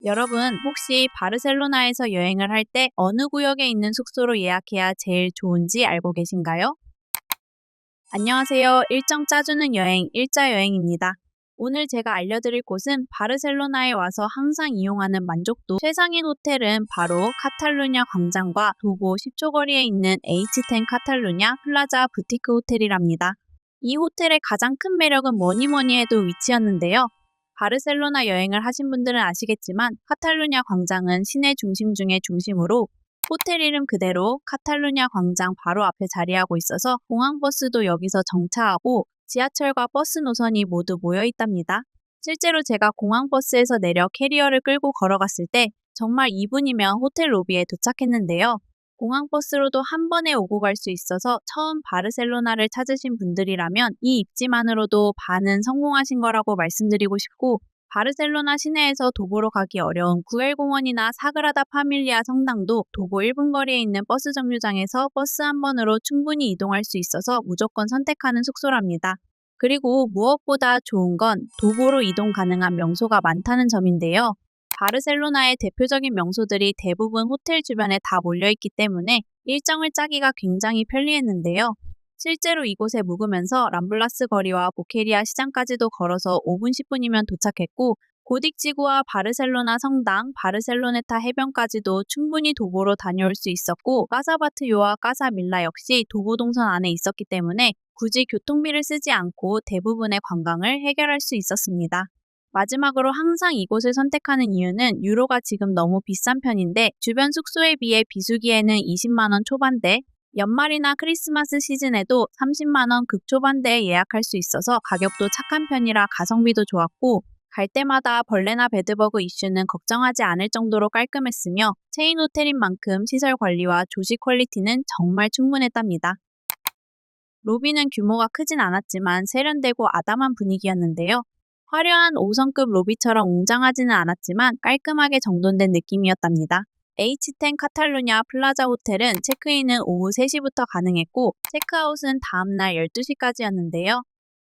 여러분, 혹시 바르셀로나에서 여행을 할 때 어느 구역에 있는 숙소로 예약해야 제일 좋은지 알고 계신가요? 안녕하세요. 일정 짜주는 여행, 일자여행입니다. 오늘 제가 알려드릴 곳은 바르셀로나에 와서 항상 이용하는 만족도 최상인 호텔은 바로 카탈루냐 광장과 도보 10초 거리에 있는 H10 카탈루냐 플라자 부티크 호텔이랍니다. 이 호텔의 가장 큰 매력은 뭐니 뭐니 해도 위치였는데요. 바르셀로나 여행을 하신 분들은 아시겠지만 카탈루냐 광장은 시내 중심 중의 중심으로 호텔 이름 그대로 카탈루냐 광장 바로 앞에 자리하고 있어서 공항버스도 여기서 정차하고 지하철과 버스 노선이 모두 모여 있답니다. 실제로 제가 공항버스에서 내려 캐리어를 끌고 걸어갔을 때 정말 2분이면 호텔 로비에 도착했는데요. 공항버스로도 한 번에 오고 갈 수 있어서 처음 바르셀로나를 찾으신 분들이라면 이 입지만으로도 반은 성공하신 거라고 말씀드리고 싶고, 바르셀로나 시내에서 도보로 가기 어려운 구엘공원이나 사그라다 파밀리아 성당도 도보 1분 거리에 있는 버스 정류장에서 버스 한 번으로 충분히 이동할 수 있어서 무조건 선택하는 숙소랍니다. 그리고 무엇보다 좋은 건 도보로 이동 가능한 명소가 많다는 점인데요. 바르셀로나의 대표적인 명소들이 대부분 호텔 주변에 다 몰려있기 때문에 일정을 짜기가 굉장히 편리했는데요. 실제로 이곳에 묵으면서 람블라스 거리와 보케리아 시장까지도 걸어서 5분 10분이면 도착했고, 고딕지구와 바르셀로나 성당, 바르셀로네타 해변까지도 충분히 도보로 다녀올 수 있었고, 까사바트요와 까사밀라 역시 도보 동선 안에 있었기 때문에 굳이 교통비를 쓰지 않고 대부분의 관광을 해결할 수 있었습니다. 마지막으로 항상 이곳을 선택하는 이유는 유로가 지금 너무 비싼 편인데 주변 숙소에 비해 비수기에는 20만 원 초반대, 연말이나 크리스마스 시즌에도 30만 원 극초반대에 예약할 수 있어서 가격도 착한 편이라 가성비도 좋았고, 갈 때마다 벌레나 베드버그 이슈는 걱정하지 않을 정도로 깔끔했으며 체인 호텔인 만큼 시설 관리와 조식 퀄리티는 정말 충분했답니다. 로비는 규모가 크진 않았지만 세련되고 아담한 분위기였는데요. 화려한 5성급 로비처럼 웅장하지는 않았지만 깔끔하게 정돈된 느낌이었답니다. H10 카탈루냐 플라자 호텔은 체크인은 오후 3시부터 가능했고 체크아웃은 다음날 12시까지였는데요.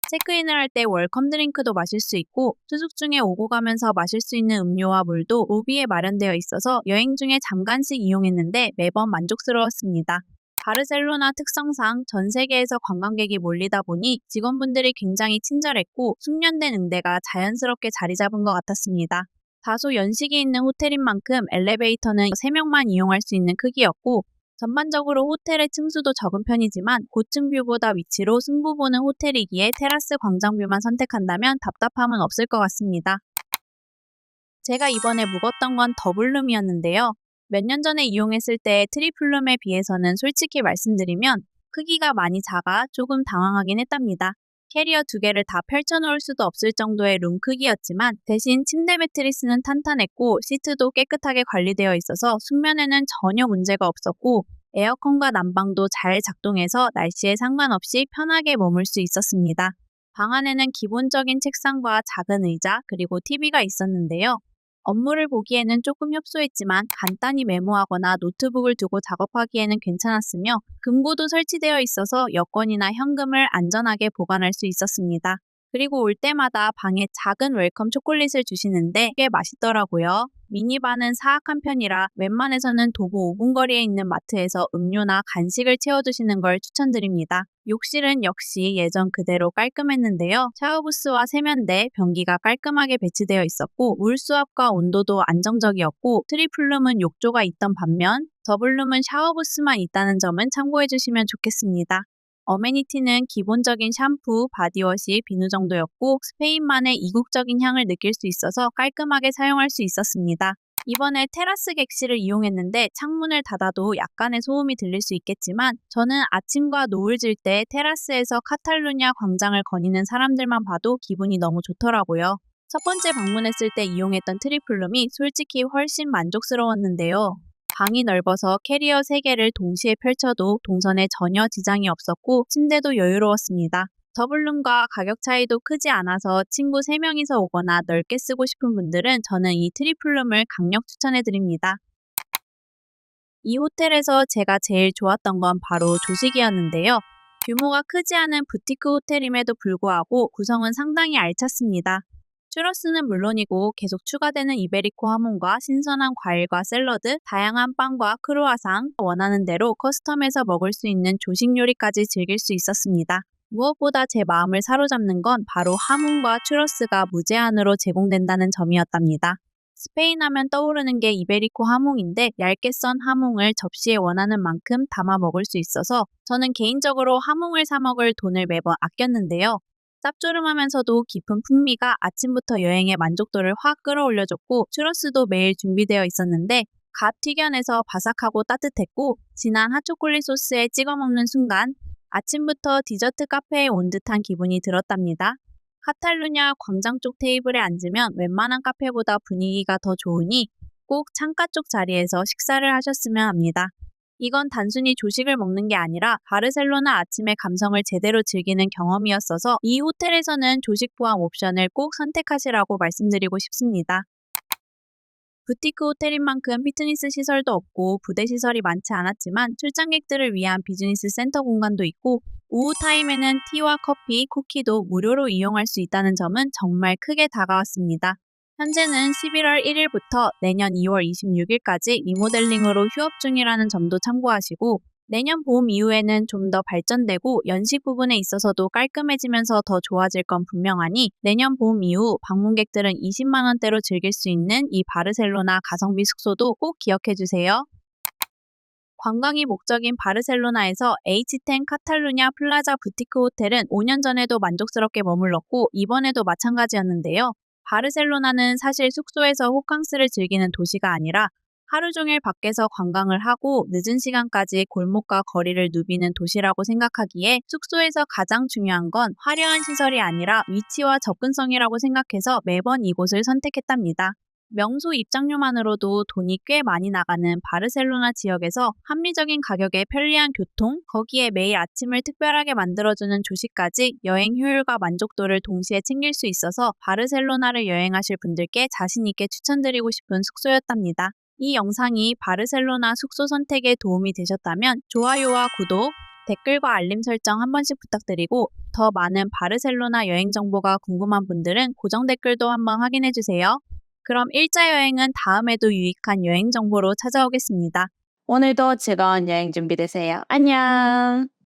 체크인을 할 때 웰컴 드링크도 마실 수 있고 투숙 중에 오고 가면서 마실 수 있는 음료와 물도 로비에 마련되어 있어서 여행 중에 잠깐씩 이용했는데 매번 만족스러웠습니다. 바르셀로나 특성상 전 세계에서 관광객이 몰리다 보니 직원분들이 굉장히 친절했고 숙련된 응대가 자연스럽게 자리 잡은 것 같았습니다. 다소 연식이 있는 호텔인 만큼 엘리베이터는 3명만 이용할 수 있는 크기였고, 전반적으로 호텔의 층수도 적은 편이지만 고층 뷰보다 위치로 승부 보는 호텔이기에 테라스 광장뷰만 선택한다면 답답함은 없을 것 같습니다. 제가 이번에 묵었던 건 더블룸이었는데요. 몇 년 전에 이용했을 때 트리플룸에 비해서는 솔직히 말씀드리면 크기가 많이 작아 조금 당황하긴 했답니다. 캐리어 2개를 다 펼쳐놓을 수도 없을 정도의 룸 크기였지만 대신 침대 매트리스는 탄탄했고 시트도 깨끗하게 관리되어 있어서 숙면에는 전혀 문제가 없었고, 에어컨과 난방도 잘 작동해서 날씨에 상관없이 편하게 머물 수 있었습니다. 방 안에는 기본적인 책상과 작은 의자 그리고 TV가 있었는데요. 업무를 보기에는 조금 협소했지만 간단히 메모하거나 노트북을 두고 작업하기에는 괜찮았으며 금고도 설치되어 있어서 여권이나 현금을 안전하게 보관할 수 있었습니다. 그리고 올 때마다 방에 작은 웰컴 초콜릿을 주시는데 꽤 맛있더라고요. 미니바는 사악한 편이라 웬만해서는 도보 5분 거리에 있는 마트에서 음료나 간식을 채워주시는 걸 추천드립니다. 욕실은 역시 예전 그대로 깔끔했는데요. 샤워부스와 세면대, 변기가 깔끔하게 배치되어 있었고 물 수압과 온도도 안정적이었고, 트리플룸은 욕조가 있던 반면 더블룸은 샤워부스만 있다는 점은 참고해 주시면 좋겠습니다. 어메니티는 기본적인 샴푸, 바디워시, 비누 정도였고 스페인만의 이국적인 향을 느낄 수 있어서 깔끔하게 사용할 수 있었습니다. 이번에 테라스 객실을 이용했는데 창문을 닫아도 약간의 소음이 들릴 수 있겠지만 저는 아침과 노을 질 때 테라스에서 카탈루냐 광장을 거니는 사람들만 봐도 기분이 너무 좋더라고요. 첫 번째 방문했을 때 이용했던 트리플룸이 솔직히 훨씬 만족스러웠는데요. 방이 넓어서 캐리어 3개를 동시에 펼쳐도 동선에 전혀 지장이 없었고 침대도 여유로웠습니다. 더블룸과 가격 차이도 크지 않아서 친구 3명이서 오거나 넓게 쓰고 싶은 분들은 저는 이 트리플룸을 강력 추천해드립니다. 이 호텔에서 제가 제일 좋았던 건 바로 조식이었는데요. 규모가 크지 않은 부티크 호텔임에도 불구하고 구성은 상당히 알찼습니다. 추러스는 물론이고 계속 추가되는 이베리코 하몽과 신선한 과일과 샐러드, 다양한 빵과 크루아상, 원하는 대로 커스텀해서 먹을 수 있는 조식 요리까지 즐길 수 있었습니다. 무엇보다 제 마음을 사로잡는 건 바로 하몽과 추러스가 무제한으로 제공된다는 점이었답니다. 스페인 하면 떠오르는 게 이베리코 하몽인데 얇게 썬 하몽을 접시에 원하는 만큼 담아 먹을 수 있어서 저는 개인적으로 하몽을 사 먹을 돈을 매번 아꼈는데요. 짭조름하면서도 깊은 풍미가 아침부터 여행의 만족도를 확 끌어올려줬고 추러스도 매일 준비되어 있었는데 갓 튀겨내서 바삭하고 따뜻했고 진한 핫초콜릿 소스에 찍어 먹는 순간 아침부터 디저트 카페에 온 듯한 기분이 들었답니다. 카탈루냐 광장 쪽 테이블에 앉으면 웬만한 카페보다 분위기가 더 좋으니 꼭 창가 쪽 자리에서 식사를 하셨으면 합니다. 이건 단순히 조식을 먹는 게 아니라 바르셀로나 아침의 감성을 제대로 즐기는 경험이었어서 이 호텔에서는 조식 포함 옵션을 꼭 선택하시라고 말씀드리고 싶습니다. 부티크 호텔인 만큼 피트니스 시설도 없고 부대 시설이 많지 않았지만 출장객들을 위한 비즈니스 센터 공간도 있고 오후 타임에는 티와 커피, 쿠키도 무료로 이용할 수 있다는 점은 정말 크게 다가왔습니다. 현재는 11월 1일부터 내년 2월 26일까지 리모델링으로 휴업 중이라는 점도 참고하시고 내년 봄 이후에는 좀 더 발전되고 연식 부분에 있어서도 깔끔해지면서 더 좋아질 건 분명하니 내년 봄 이후 방문객들은 20만 원대로 즐길 수 있는 이 바르셀로나 가성비 숙소도 꼭 기억해 주세요. 관광이 목적인 바르셀로나에서 H10 카탈루냐 플라자 부티크 호텔은 5년 전에도 만족스럽게 머물렀고 이번에도 마찬가지였는데요. 바르셀로나는 사실 숙소에서 호캉스를 즐기는 도시가 아니라 하루 종일 밖에서 관광을 하고 늦은 시간까지 골목과 거리를 누비는 도시라고 생각하기에 숙소에서 가장 중요한 건 화려한 시설이 아니라 위치와 접근성이라고 생각해서 매번 이곳을 선택했답니다. 명소 입장료만으로도 돈이 꽤 많이 나가는 바르셀로나 지역에서 합리적인 가격에 편리한 교통, 거기에 매일 아침을 특별하게 만들어주는 조식까지 여행 효율과 만족도를 동시에 챙길 수 있어서 바르셀로나를 여행하실 분들께 자신있게 추천드리고 싶은 숙소였답니다. 이 영상이 바르셀로나 숙소 선택에 도움이 되셨다면 좋아요와 구독, 댓글과 알림 설정 한 번씩 부탁드리고 더 많은 바르셀로나 여행 정보가 궁금한 분들은 고정 댓글도 한번 확인해주세요. 그럼 일자 여행은 다음에도 유익한 여행 정보로 찾아오겠습니다. 오늘도 즐거운 여행 준비되세요. 안녕.